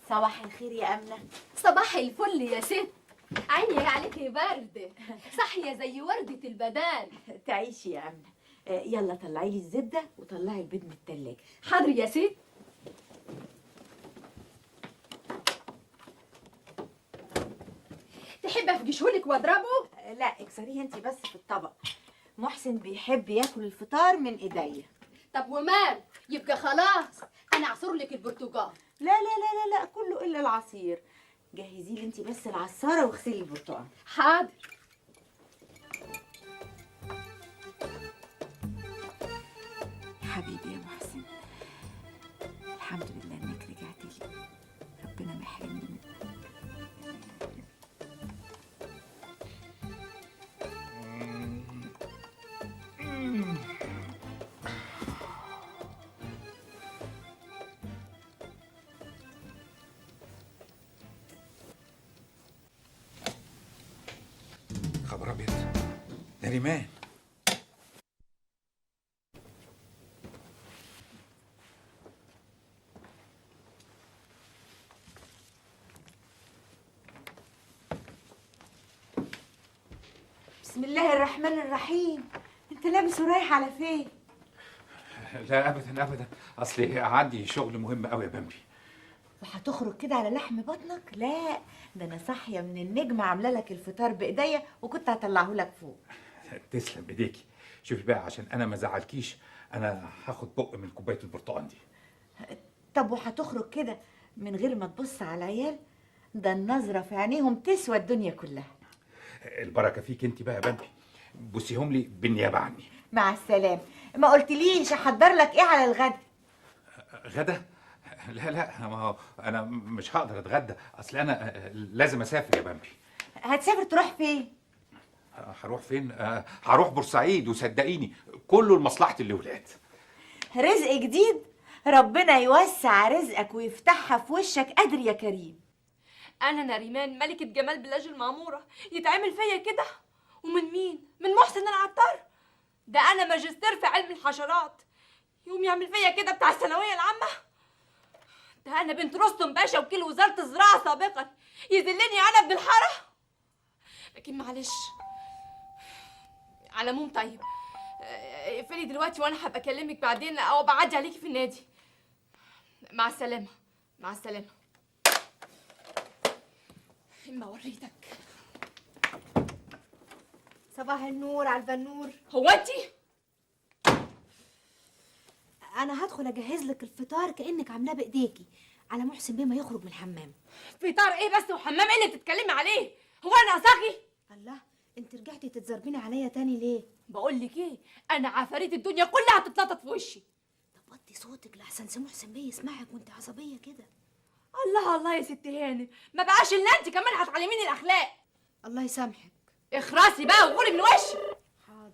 صباح الخير يا أمنة. صباح الفل يا ست. عيني عليكي برد، صاحيه زي وردة البدال. تعيشي يا أمنة. يلا طلعي لي الزبدة وطلعي البيض من التلاجة. حاضر يا ست. تحب افجشهولك واضربه؟ لا اكسريه انت بس في الطبق. محسن بيحب ياكل الفطار من ايديا. طب ومال، يبقى خلاص انا اعصر لك البرتقال. لا لا لا لا لا، كله الا العصير. جهزي لي انت بس العصاره واغسلي البرتقال. حاضر. حبيبي يا محسن، الحمد لله انك رجعت لي. ربنا ما يحرمني منك. خبر ابيض، نريمان. بسم الله الرحمن الرحيم. انت لابس ورايح على فين؟ لا ابدا ابدا، اصلي عندي شغل مهم قوي يا بامبي. وهتخرج كده على لحم بطنك؟ لا، ده انا صاحيه من النجمه عامله لك الفطار بايديا وكنت هطلعه لك فوق. تسلم ايديكي. شوفي بقى عشان انا ما زعلكيش، انا هاخد بق من كوبايه البرتقال دي. طب وهتخرج كده من غير ما تبص على العيال؟ ده النظره في عينيهم تسوى الدنيا كلها. البركه فيك انت بقى يا بامبي، بوسيهم لي بالنيابه عني. مع السلامه. ما قلتليش احضر لك ايه على الغدا؟ غدا؟ لا لا، ما هو انا مش هقدر اتغدى، اصل انا لازم اسافر يا بامبي. هتسافر تروح فين؟ هروح فين؟ هروح بورسعيد، وصدقيني كله لمصلحه الاولاد. رزق جديد؟ ربنا يوسع رزقك ويفتحها في وشك، قادر يا كريم. انا نريمان ملكة جمال بلاج المعمورة، يتعمل فيا كده؟ ومن مين؟ من محسن العطار؟ ده انا ماجستير في علم الحشرات، يقوم يعمل فيا كده بتاع الثانوية العامة؟ ده انا بنت رستم باشا وكيل وزارة الزراعة سابقا، يذلني انا ابن الحارة؟ لكن معلش، على العموم طيب، اقفلي دلوقتي وانا هبقى اكلمك بعدين او بعدي عليكي في النادي. مع السلامة. مع السلامة. اما وريتك. صباح النور على البنور. هو انتي؟ انا هدخل اجهز لك الفطار كانك عاملاه بايديكي على محسن بيه ما يخرج من الحمام. فطار ايه بس وحمام ايه اللي بتتكلمي عليه؟ هو انا ناقصاكي؟ الله، انت رجعتي تتزربيني عليا تاني ليه؟ بقول لك ايه، انا عفاريت الدنيا كلها هتتنطط في وشي. طب وطي صوتك لحسن سي محسن بيه يسمعك وانت عصبيه كده. الله الله يا ست هانم، ما بقاش الا انت كمان هتعلميني الاخلاق. الله يسامحك. اخرسي بقى وغوري من وشي. حاضر.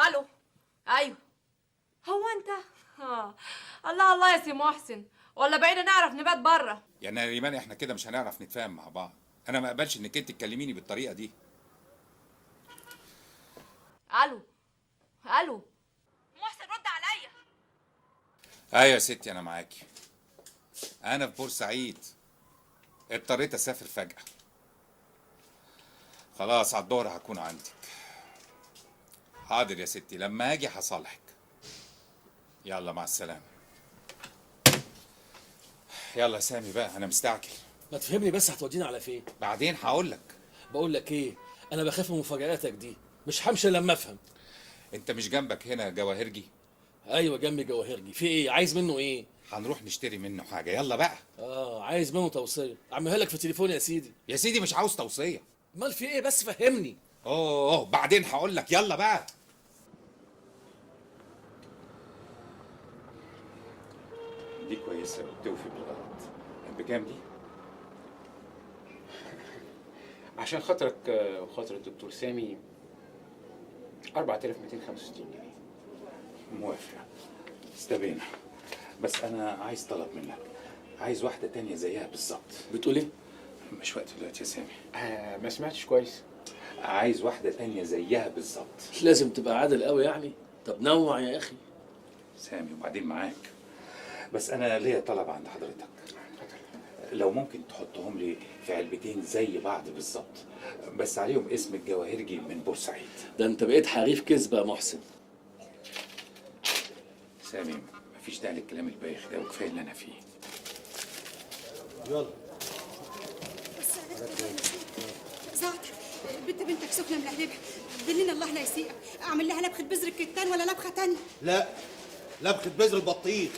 الو. ايوه. هو انت؟ الله الله يا سي محسن، ولا بقينا نعرف نبات بره؟ يا نريمان احنا كده مش هنعرف نتفاهم مع بعض. انا ما اقبلش انك انت تكلميني بالطريقه دي. الو. الو. محسن رد عليا. ايوه يا ستي انا معاكي. انا في بورسعيد، اضطريت اسافر فجأة. خلاص على الظهر هكون عندك. حاضر يا ستي، لما اجي هصالحك. يلا مع السلامة. يلا يا سامي بقى، انا مستعجل. ما تفهمني بس، هتودينا على فين؟ بعدين هقول لك. بقول لك ايه، انا بخاف من مفاجآتك دي، مش همشي لما افهم. انت مش جنبك هنا جواهرجي؟ ايوه جنبي جواهرجي، في ايه؟ عايز منه ايه؟ هنروح نشتري منه حاجة، يلا بقى. عايز منه توصية، اعملها لك في التليفون يا سيدي. يا سيدي مش عاوز توصية. امال في ايه بس فهمني. اوه بعدين هقول لك، يلا بقى. دي كويسه وبتوفي بالغلط. بكام دي؟ عشان خاطرك وخاطر الدكتور سامي 4265 جنيه. موافق، استبينا. بس انا عايز طلب منك، عايز واحده تانية زيها بالظبط. بتقول ايه؟ مش وقت دلوقتي يا سامي. ما سمعتش كويس. عايز واحده تانية زيها بالظبط. لازم تبقى عادل قوي يعني. طب نوع يا اخي. سامي وبعدين معاك، بس انا ليا طلب عند حضرتك. لو ممكن تحطهم لي في علبتين زي بعض بالظبط، بس عليهم اسم الجواهرجي من بورسعيد. ده انت بقيت حريف كذبه يا محسن. سامي، مفيش داعي للكلام البايخ ده، وكفايه اللي انا فيه. يلا. زعتر، البنت بنتك سخنه ملهلبه، دلينا الله لا يسيئك. اعمل لها لبخه بذر الكتان ولا لبخه تانية؟ لا، لبخة بذر البطيخ.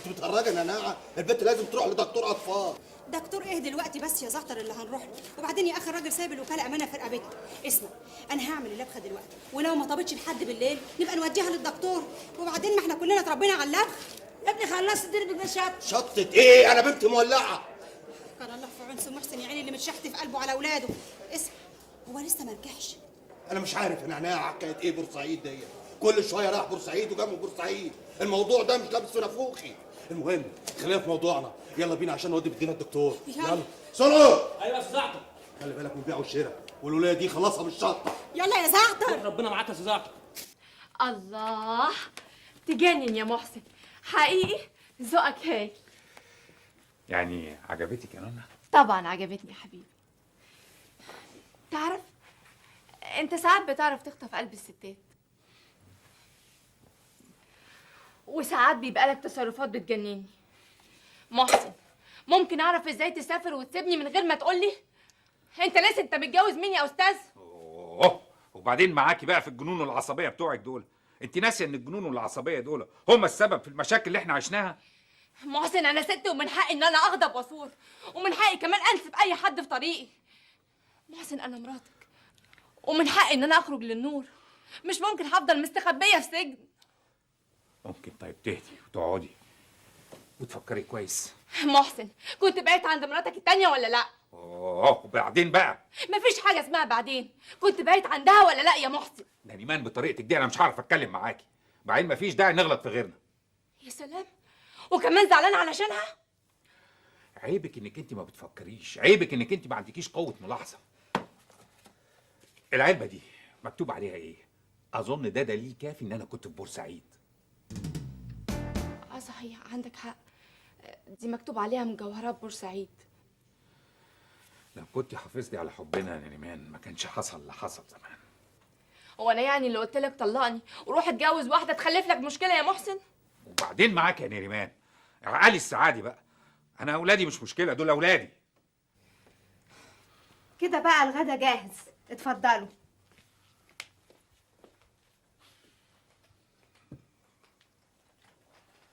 انت بتهرجي يا نعناع، البنت لازم تروح لدكتور اطفال. دكتور ايه دلوقتي بس يا زعتر اللي هنروح له؟ وبعدين يا اخي الراجل سايب الوكاله امانه في رقبته. اسمع، انا هعمل اللبخه دلوقتي، ولو ما طابتش لحد بالليل نبقى نوديها للدكتور. وبعدين ما احنا كلنا اتربينا على اللبخ. يا ابني خلصت الدنيا بالمشات. شطت ايه؟ انا بنت مولعه. كان الله في عون سي محسن يا عيني اللي متشحت في قلبه على اولاده. اسمع، هو لسه ما رجعش؟ انا مش عارف يا نعناع حكايه ايه بورسعيد دي. كل شويه راح بورسعيد وجنب بورسعيد. الموضوع ده مش لابس في نافوخي. المهم خلينا في موضوعنا، يلا بينا عشان نودي بدينا الدكتور. يلا. سلام. ايوه يا زعتر. خلي بالك من البيع والشراء، والولايه دي خلصها بالشطه. يلا يا زعتر. ربنا معاك يا زعتر. الله، تجنن يا محسن، حقيقي ذوقك هايل. يعني عجبتك يا نونا؟ طبعا عجبتني يا حبيبي. تعرف، انت ساعات بتعرف تخطف قلب الستات، وساعات بيبقى لك تصرفات بتجنني. محسن، ممكن اعرف ازاي تسافر وتسيبني من غير ما تقولي؟ انت لسه انت متجوز مين يا استاذ؟ اوه، وبعدين معاكي بقى في الجنون والعصبيه بتوعك دول. انت ناسيه ان الجنون والعصبيه دول هم السبب في المشاكل اللي احنا عشناها. محسن، انا ست ومن حقي ان انا اغضب واثور، ومن حقي كمان انسب اي حد في طريقي. محسن، انا مراتك، ومن حقي ان انا اخرج للنور. مش ممكن هفضل مستخبيه في سجن. ممكن طيب تهدي وتقعدي وتفكري كويس. محسن، كنت بقيت عند مراتك التانية ولا لا؟ اوه، وبعدين بقى؟ مفيش حاجه اسمها بعدين. كنت بقيت عندها ولا لا يا محسن؟ نريمان بطريقتك دي انا مش هعرف اتكلم معاكي. بعدين مفيش داعي نغلط في غيرنا. يا سلام، وكمان زعلان علشانها؟ عيبك انك انت ما بتفكريش، عيبك انك انت ما عندكيش قوه ملاحظه. العلبه دي مكتوب عليها ايه؟ اظن ده دليل كافي ان انا كنت في بورسعيد. صحيح، عندك حق، دي مكتوب عليها مجوهرات بورسعيد. لو كنت حافظتي على حبنا يا نريمان ما كانش حصل اللي حصل زمان. هو انا يعني اللي قلت لك طلقني وروح اتجوز واحده تخلف لك مشكله يا محسن؟ وبعدين معاك يا نريمان، عقلي السعادي بقى. انا اولادي مش مشكله، دول اولادي. كده بقى الغدا جاهز، اتفضلوا.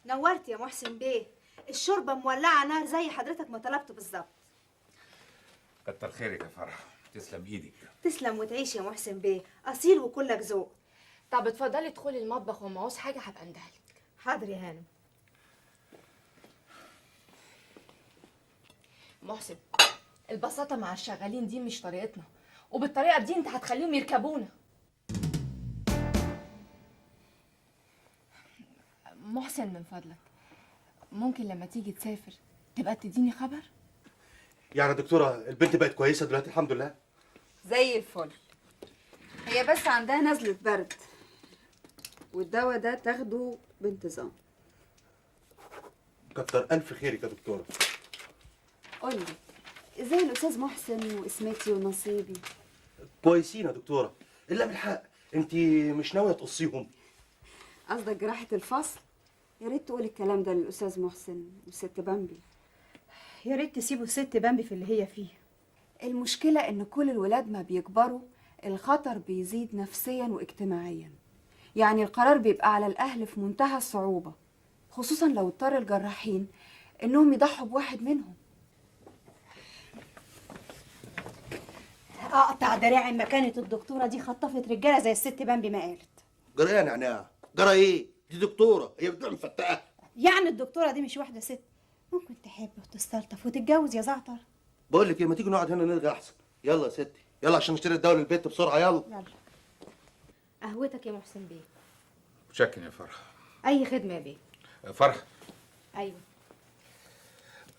نورت يا محسن بيه، الشوربه مولعه نار زي حضرتك ما طلبت بالظبط. كتر خيرك يا فرح، تسلم ايدك. تسلم وتعيش يا محسن بيه، اصيل وكلك ذوق. طب اتفضلي ادخلي المطبخ، وما عاوز حاجه هبقى اندهلك. حاضر يا هانم. محسن، البساطه مع الشغالين دي مش طريقتنا، وبالطريقه دي انت هتخليهم يركبونا. محسن، من فضلك ممكن لما تيجي تسافر تبقى تديني خبر؟ يعني يا دكتوره البنت بقت كويسه دلوقتي الحمد لله؟ زي الفل. هي بس عندها نزلة برد، والدواء ده تاخده بانتظام. كتر الف خيرك يا دكتوره. قولي، ازاي الاستاذ محسن واسمتي ونصيبي؟ كويسين يا دكتوره، الا بالحق انت مش ناويه تقصيهم؟ قصدك جراحة الفصل؟ يا ريت تقولي الكلام ده للاستاذ محسن والست بامبي. يا ريت تسيبوا الست بامبي في اللي هي فيه. المشكلة ان كل الولاد ما بيكبروا الخطر بيزيد نفسيا واجتماعيا. يعني القرار بيبقى على الاهل في منتهى الصعوبة، خصوصا لو اضطر الجراحين انهم يضحوا بواحد منهم. اقطع دراعي ما كانت الدكتوره دي خطفت رجاله زي الست بامبي ما قالت. جرى ايه يا نعناع؟ جرى ايه؟ دي دكتوره، هي بتبقى مفتقه. يعني الدكتوره دي مش واحده ست ممكن تحب وتستلطف وتتجوز يا زعتر؟ بقول لك ايه، ما تيجي نقعد هنا نرجع احسن. يلا يا ستي، يلا عشان نشتري الدواء للبيت بسرعه. يلا يلا. قهوتك يا محسن بيه. شكرا يا فرح. اي خدمه يا بيه. فرح، ايوه.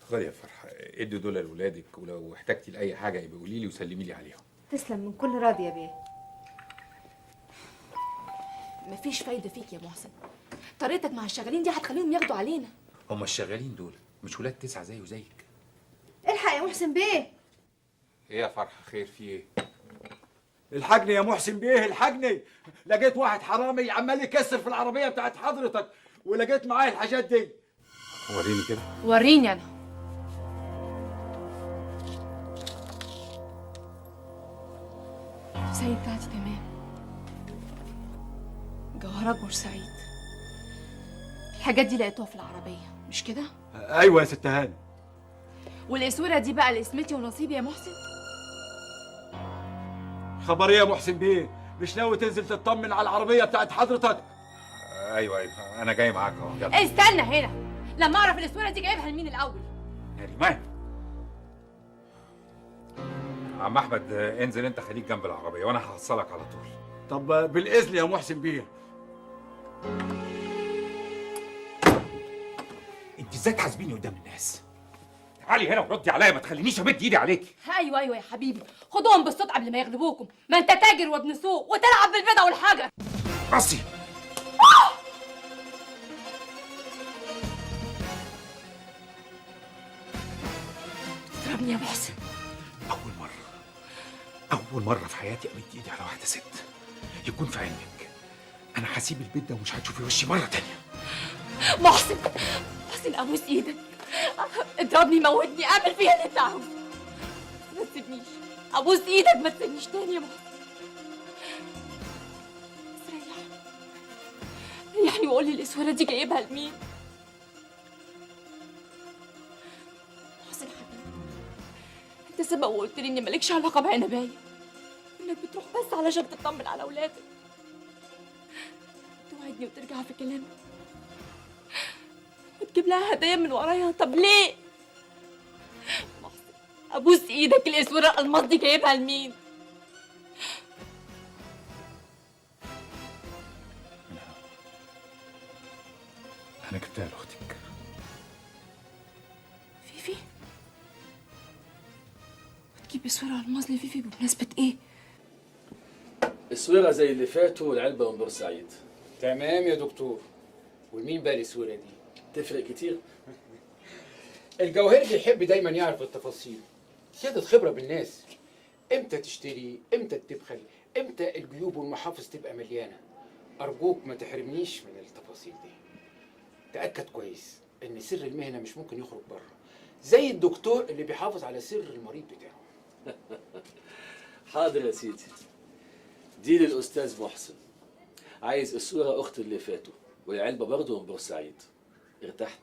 خدي يا فرح، ادي دول لولادك، ولو احتجتي لاي حاجه يبقى قولي لي وسلمي لي عليهم. تسلم، من كل راضي يا بيه. مفيش فايده فيك يا محسن، طريقتك مع الشغالين دي هتخليهم ياخدوا علينا. هم الشغالين دول مش ولاد 9 زي وزيك؟ الحق يا محسن بيه. ايه يا فرحه، خير في ايه؟ الحقني يا محسن بيه، الحقني. لقيت واحد حرامي عمال يكسر في العربيه بتاعت حضرتك، ولقيت معاه الحاجات دي. وريني كده. وريني انا. زي بتاعتي تمام، جوهرات بورسعيد. الحاجات دي لقيتوها في العربية مش كده؟ ايوه يا ست هاني. والاسوره دي بقى لاسمتي ونصيبي يا محسن؟ خبر ايه يا محسن بيه؟ مش ناوي تنزل تطمن على العربيه بتاعت حضرتك؟ ايوه انا جاي معاك اهو. يلا. استنى هنا لما اعرف الاسوره دي جايبها لمين الاول. يا ريمان. عم احمد انزل انت، خليك جنب العربيه وانا هحصلك على طول. طب بالاذن يا محسن بيه. انت ازاي تحاسبيني قدام الناس؟ تعالي هنا وردي عليا، ما تخلينيش امد ايدي عليكي. ايوه يا حبيبي، خدوهم بالصوت قبل ما يغلبوكم، ما انت تاجر وابن سوق وتلعب بالبيضه والحجر. راسي. تضربني يا محسن؟ أول مرة في حياتي أمد إيدي على واحدة ست. يكون في علمك أنا هسيب البيت ده ومش هتشوفي وشي مرة تانية. محسن أبوس إيدك، اضربني موتني، اعمل فيها اللي أنت عاوزه، ما تسيبنيش. أبوس إيدك ما تسيبنيش تاني يا محسن. ريحني وقول لي الإسورة دي جايبها لمين؟ محسن حبيبي، أنت سبق وقلت لي إن مالكش علاقة بعنباية، إنك بتروح بس علشان تطمن على أولادك. توعدني وترجع في كلامك وتجيب لها هدايا من ورايا. طب ليه؟ محسن أبوس إيدك، الإسورة الألماس دي جايبها لمين؟ أنا جبتها لأختك. فيفي؟ وتجيب إسورة ألماس لفيفي بمناسبة إيه؟ السويرة زي اللي فاتوا والعلبة من بورسعيد. تمام يا دكتور. ومين بقى الاسوره دي؟ تفرق كتير؟ الجواهرجي يحب دايما يعرف التفاصيل، زيادة خبرة بالناس. امتى تشتري، امتى تبخل، امتى الجيوب والمحافظ تبقى مليانة. أرجوك ما تحرمنيش من التفاصيل دي. تأكد كويس إن سر المهنة مش ممكن يخرج بره، زي الدكتور اللي بيحافظ على سر المريض بتاعه. حاضر يا سيدي. دي للأستاذ محسن. عايز الصورة أخت اللي فاتوا والعلبة برضه من بورسعيد. ارتحت؟